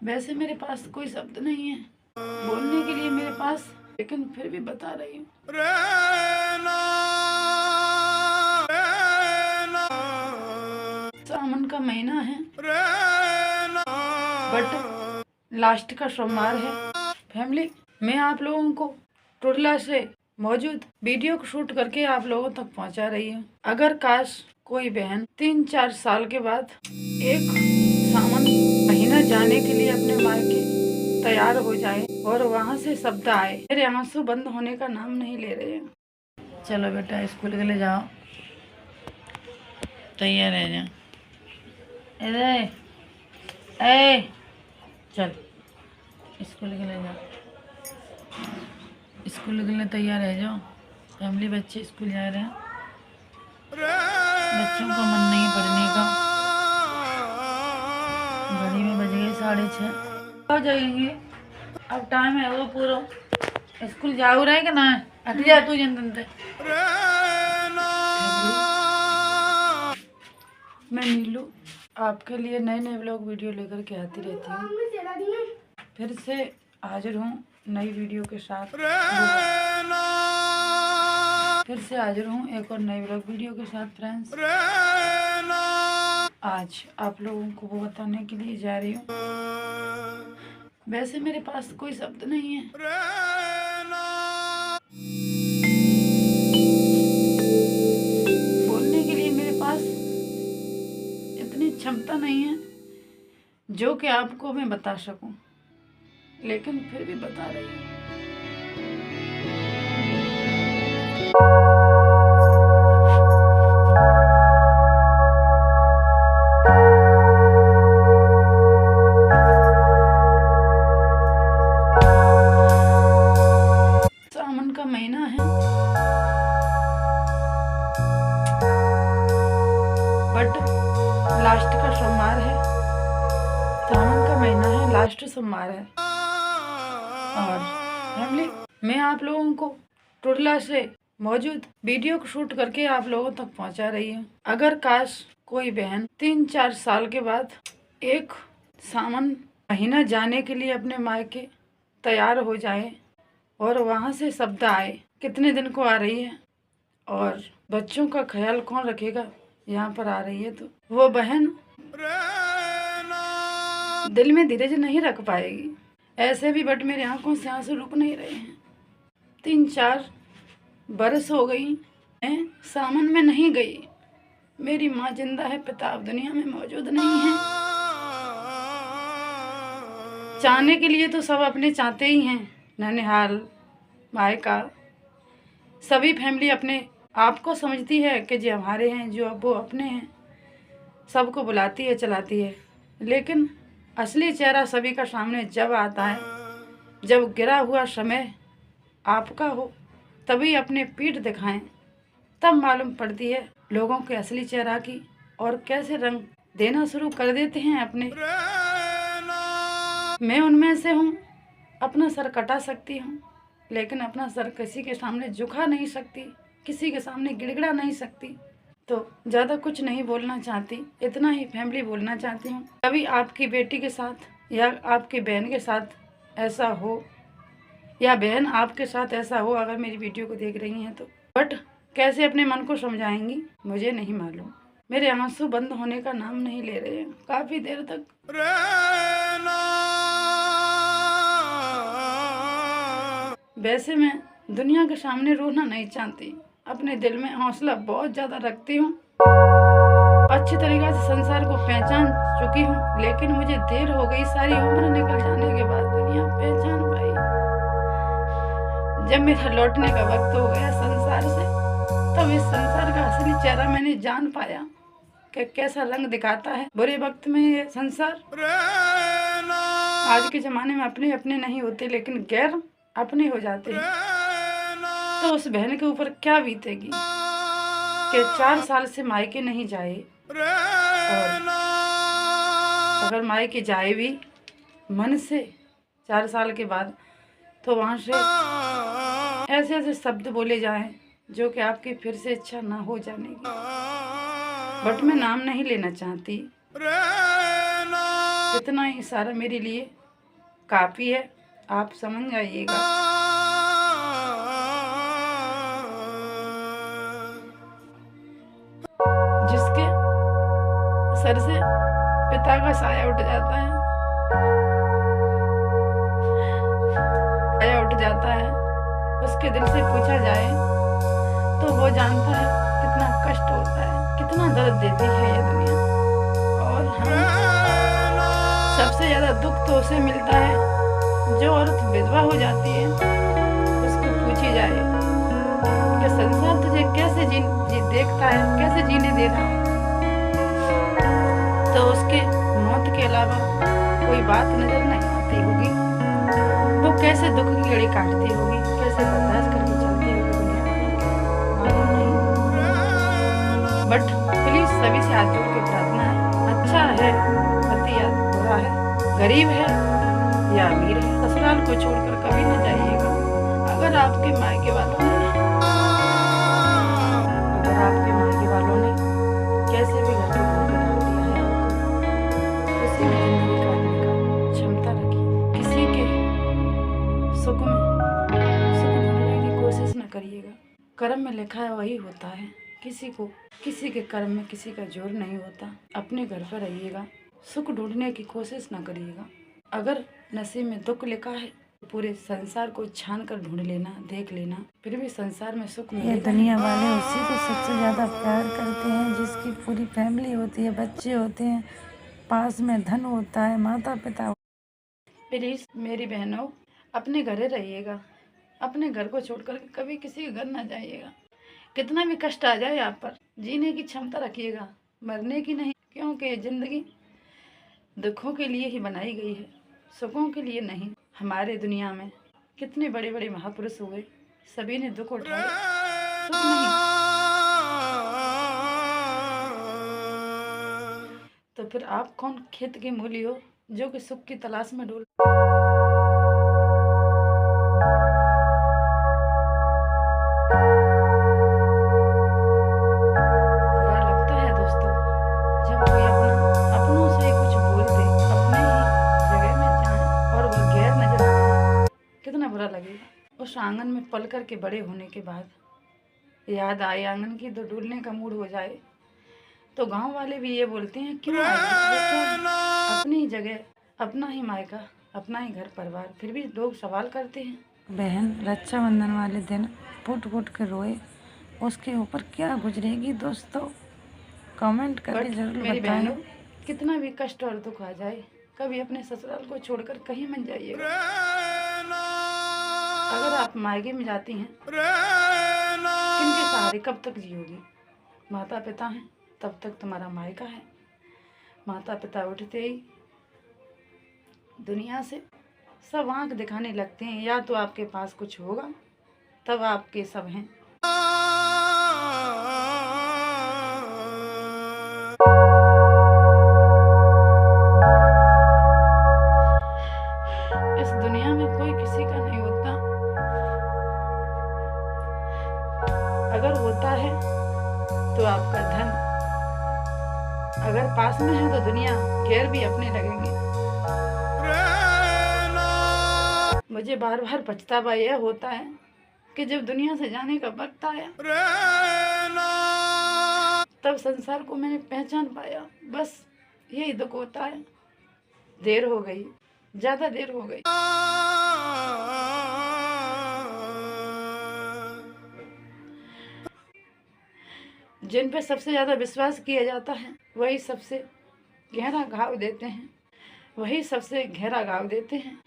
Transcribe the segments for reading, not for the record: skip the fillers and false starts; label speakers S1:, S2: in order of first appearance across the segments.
S1: वैसे मेरे पास कोई शब्द नहीं है बोलने के लिए मेरे पास, लेकिन फिर भी बता रही हूँ। सावन का महीना है, बट लास्ट का सोमवार है। फैमिली, मैं आप लोगों को टुरला से मौजूद वीडियो को शूट करके आप लोगों तक पहुंचा रही हूँ। अगर काश कोई बहन 3-4 साल के बाद एक सावन महीना जाने के लिए अपने मायके तैयार हो जाए और वहाँ से शब्द आए, मेरे आंसू बंद होने का नाम नहीं ले रहे हैं। चलो बेटा स्कूल के लिए जाओ, तैयार है जा। ए चल स्कूल के लिए जाओ, स्कूल के लिए तैयार है जाओ। फैमिली, बच्चे स्कूल जा रहे हैं, बच्चों का मन नहीं पढ़ने का। घड़ी में बज गए 6:30 हो जाएंगे, अब टाइम है वो पूरा। स्कूल जाओ रहे कि ना हट जा तू जन ते। मैं नीलू आपके लिए नए नए व्लॉग वीडियो लेकर के आती रहती हूँ। फिर से हाजिर हूँ नई वीडियो के साथ। फिर से हाजिर हूँ एक और नई व्लॉग वीडियो के साथ फ्रेंड्स। आज आप लोगों को वो बताने के लिए जा रही हूँ। वैसे मेरे पास कोई शब्द नहीं है बोलने के लिए, मेरे पास इतनी क्षमता नहीं है जो कि आपको मैं बता सकूं, लेकिन फिर भी बता रही हूँ। सावन का महीना है, बट लास्ट का सोमवार है। सावन का महीना है, लास्ट सोमवार है। और फैमिली, मैं आप लोगों को टुरला से मौजूद वीडियो को शूट करके आप लोगों तक पहुंचा रही हूँ। अगर काश कोई बहन 3-4 साल के बाद एक सावन महीना जाने के लिए अपने मायके तैयार हो जाए और वहाँ से शब्द आए कितने दिन को आ रही है और बच्चों का ख्याल कौन रखेगा, यहाँ पर आ रही है, तो वो बहन दिल में धीरज नहीं रख पाएगी। ऐसे भी बट मेरे आंखों से आंसू रुक नहीं रहे हैं। 3-4 बरस हो गई, मैं सावन में नहीं गई। मेरी माँ जिंदा है, पिता अब दुनिया में मौजूद नहीं है। चाहने के लिए तो सब अपने चाहते ही हैं, ननिहाल मायका सभी फैमिली अपने आप को समझती है कि जो हमारे हैं, जो अब वो अपने हैं, सबको बुलाती है, चलाती है। लेकिन असली चेहरा सभी का सामने जब आता है, जब गिरा हुआ समय आपका हो, तभी अपने पीठ दिखाएं, तब मालूम पड़ती है लोगों के असली चेहरा की, और कैसे रंग देना शुरू कर देते हैं अपने। मैं उनमें से हूँ, अपना सर कटा सकती हूँ, लेकिन अपना सर किसी के सामने झुका नहीं सकती, किसी के सामने गिड़गिड़ा नहीं सकती। तो ज़्यादा कुछ नहीं बोलना चाहती, इतना ही फैमिली बोलना चाहती हूँ। कभी आपकी बेटी के साथ या आपकी बहन के साथ ऐसा हो, या बहन आपके साथ ऐसा हो, अगर मेरी वीडियो को देख रही हैं तो, बट कैसे अपने मन को समझाएंगी मुझे नहीं मालूम। मेरे आंसू बंद होने का नाम नहीं ले रहे हैं काफ़ी देर तक। वैसे मैं दुनिया के सामने रोना नहीं चाहती, अपने दिल में हौसला बहुत ज़्यादा रखती हूँ, अच्छी तरीक़े से संसार को पहचान चुकी हूँ, लेकिन मुझे देर हो गई। सारी उम्र निकल जाने के बाद दुनिया पहचान पाई। जब मेरा लौटने का वक्त हो गया संसार से, तब इस संसार का असली चेहरा मैंने जान पाया कि कैसा रंग दिखाता है बुरे वक्त में ये संसार। आज के ज़माने में अपने अपने नहीं होते, लेकिन गैर अपने हो जाते हैं। तो उस बहन के ऊपर क्या बीतेगी कि 4 साल से मायके नहीं जाए, और अगर मायके जाए भी मन से 4 साल के बाद, तो वहाँ से ऐसे ऐसे शब्द बोले जाएं जो कि आपकी फिर से इच्छा ना हो जाने की। बट मैं नाम नहीं लेना चाहती, इतना ही सारा मेरे लिए काफ़ी है, आप समझ जाइएगा। जिसके सर से पिता का साया उठ जाता है, साया उठ जाता है, उसके दिल से पूछा जाए तो वो जानता है कितना कष्ट होता है, कितना दर्द देती है ये दुनिया। और सबसे ज़्यादा दुख तो उसे मिलता है जो औरत विधवा हो जाती है, उसको पूछी जाए कि संसार तुझे कैसे जी देखता है, कैसे जीने दे रहा है, तो उसके मौत के अलावा कोई बात नजर नहीं आती होगी। वो कैसे दुख की घड़ी काटती होगी, कैसे बर्दाश्त करके चलती होगी दुनिया मालूम नहीं। बट प्लीज सभी से हाथ जोड़ के प्रार्थना है, अच्छा है पति या बुरा है, गरीब है या अमीर है, ससुराल को छोड़कर कभी न जाइएगा। अगर आपके मायके वालों ने कैसे भी घर को भूल कर डाल दिया है आपको, उसी में जिंदगी काटने का क्षमता रखिए। किसी के सुख ढूंढने की कोशिश न करिएगा, कर्म में लिखा है वही होता है। किसी के कर्म में किसी का जोर नहीं होता। अपने घर पर रहिएगा, सुख ढूंढने की कोशिश न करिएगा। अगर नसीब में दुख लिखा है पूरे संसार को छान कर ढूंढ लेना, देख लेना, फिर भी संसार में सुख मिलेगा।
S2: ये दुनिया वाले उसी को सबसे ज़्यादा प्यार करते हैं जिसकी पूरी फैमिली होती है, बच्चे होते हैं, पास में धन होता है, माता पिता।
S1: प्लीज मेरी बहनों, अपने घर रहिएगा, अपने घर को छोड़कर कभी किसी के घर ना जाइएगा। कितना भी कष्ट आ जाए आप पर, जीने की क्षमता रखिएगा, मरने की नहीं, क्योंकि ये जिंदगी दुखों के लिए ही बनाई गई है, सुखों के लिए नहीं। हमारे दुनिया में कितने बड़े बड़े महापुरुष हुए, सभी ने दुख उठाए, सुख नहीं। तो फिर आप कौन खेत के मूली हो जो कि सुख की तलाश में डोल। बुरा लगता है दोस्तों जब कोई अपनों से कुछ बोल दे, अपने ही जगह में जाए और वो गैर नजर आए, कितना बुरा लगेगा। उस आंगन में पल कर के बड़े होने के बाद याद आए आंगन की तो डूलने का मूड हो जाए, तो गांव वाले भी ये बोलते हैं क्यों आए, अपनी ही जगह, अपना ही मायका, अपना ही घर परिवार, फिर भी लोग सवाल करते हैं।
S2: बहन रक्षाबंधन वाले दिन फुट फुट के रोए, उसके ऊपर क्या गुजरेगी दोस्तों, कमेंट करके जरूर
S1: मेरी
S2: बताएं।
S1: बहनों, कितना भी कष्ट और दुख आ जाए, कभी अपने ससुराल को छोड़कर कहीं मत जाइएगा। अगर आप मायके में जाती हैं, किनके सहारे कब तक जियोगी? माता पिता हैं तब तक तुम्हारा मायका है। माता पिता उठते ही दुनिया से सब आंख दिखाने लगते हैं, या तो आपके पास कुछ होगा तब आपके सब हैं। इस दुनिया में कोई किसी का नहीं होता, अगर होता है तो आपका धन, अगर पास में है तो दुनिया गैर भी अपने लगेंगे। मुझे बार बार पछतावा यह होता है कि जब दुनिया से जाने का वक्त आया तब संसार को मैंने पहचान पाया। बस यही दुख होता है, देर हो गई, ज्यादा देर हो गई। जिन पे सबसे ज्यादा विश्वास किया जाता है वही सबसे गहरा घाव देते हैं, वही सबसे गहरा घाव देते हैं।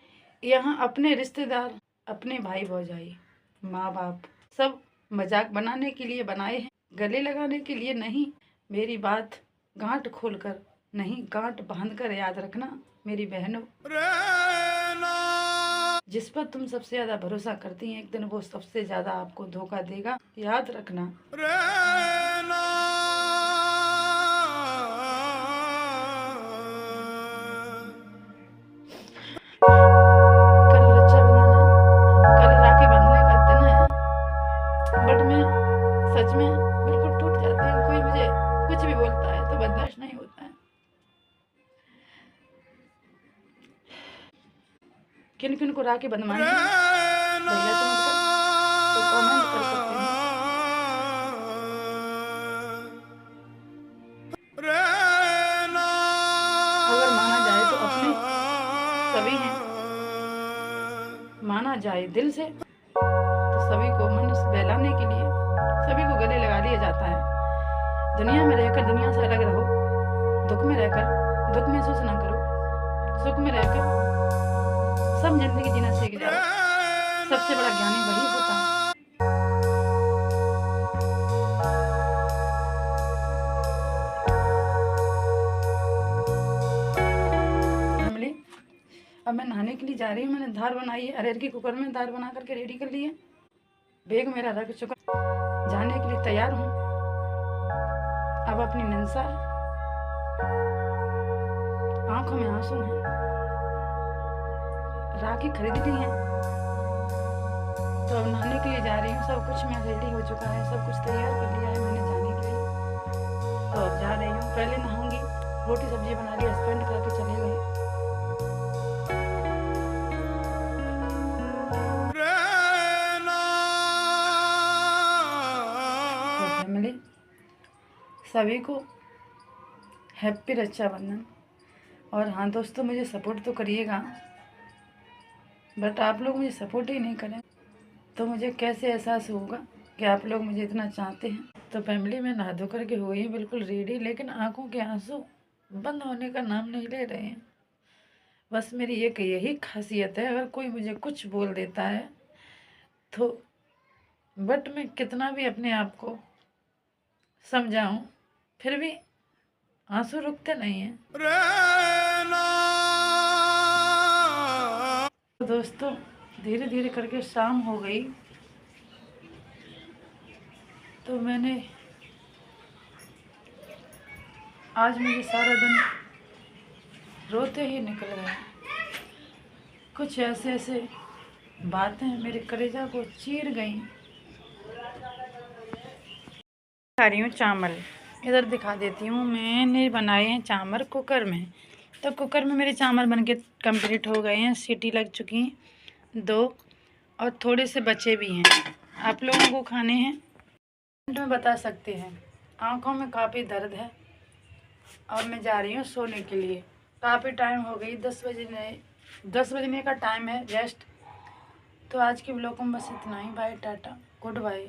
S1: यहाँ अपने रिश्तेदार, अपने भाई भौजाई, माँ बाप सब मजाक बनाने के लिए बनाए हैं, गले लगाने के लिए नहीं। मेरी बात गांठ खोलकर नहीं, गांठ बांधकर याद रखना मेरी बहनों। जिस पर तुम सबसे ज्यादा भरोसा करती हैं, एक दिन वो सबसे ज्यादा आपको धोखा देगा, याद रखना। कल रक्षाबंधन है, कल राखी बांधने का दिन है, बट मैं सच में बिल्कुल टूट जाती हूँ। कोई मुझे कुछ भी बोलता है तो बर्दाश्त नहीं होता है। किन किन को राखी बंधवानी है भैया समझकर तो कमेंट कर सकते हैं। अगर माना जाए तो अपने सभी हैं, माना जाए दिल से तो सभी को मन बहलाने के लिए सभी को गले लगा लिया जाता है। दुनिया में रहकर दुनिया से अलग रहो, दुख में रहकर दुख महसूस ना करो, सुख में रहकर सब जिंदगी जीना सीख जाओ। सबसे बड़ा ज्ञानी वही होता है। फैमिली, अब मैं नहाने के लिए जा रही हूँ। मैंने दाल बनाई है, अरहर की कुकर में दाल बना करके रेडी कर ली है। बैग मेरा रख चुका, जाने के लिए तैयार हूँ। अब अपनी निंसा, आंखों में आंसू हैं, राखी खरीद ली है तो अब नहाने के लिए जा रही हूँ। सब कुछ मैं रेडी हो चुका है, सब कुछ तैयार कर लिया है मैंने जाने के लिए। तो अब जा रही हूँ, पहले नहाऊंगी, रोटी सब्जी बना ली, हस्बैंड खा के चले गए। तो फैमिली, सभी को हैप्पी रक्षाबंधन। और हाँ दोस्तों, मुझे सपोर्ट तो करिएगा, बट आप लोग मुझे सपोर्ट ही नहीं करें तो मुझे कैसे एहसास होगा कि आप लोग मुझे इतना चाहते हैं। तो फैमिली, मैं नहा धो करके हो गई बिल्कुल रेडी, लेकिन आंखों के आंसू बंद होने का नाम नहीं ले रहे हैं। बस मेरी एक यही खासियत है, अगर कोई मुझे कुछ बोल देता है तो बट मैं कितना भी अपने आप को समझाऊं फिर भी आंसू रुकते नहीं हैं। तो दोस्तों, धीरे धीरे करके शाम हो गई तो मैंने आज मुझे सारा दिन रोते ही निकल गया। कुछ ऐसे ऐसे बातें मेरे कलेजा को चीर गईं। खा रही हूँ चावल, इधर दिखा देती हूँ। मैंने बनाए हैं चावल कुकर में, तो कुकर में मेरे चावल बनके कंप्लीट हो गए हैं, सीटी लग चुकी हैं 2 और थोड़े से बचे भी हैं। आप लोगों को खाने हैं कमेंट में बता सकते हैं। आँखों में काफ़ी दर्द है और मैं जा रही हूँ सोने के लिए। काफ़ी टाइम हो गई, 10 बजने का टाइम है रेस्ट। तो आज के ब्लॉग में बस इतना ही। Bye, tata, good bye.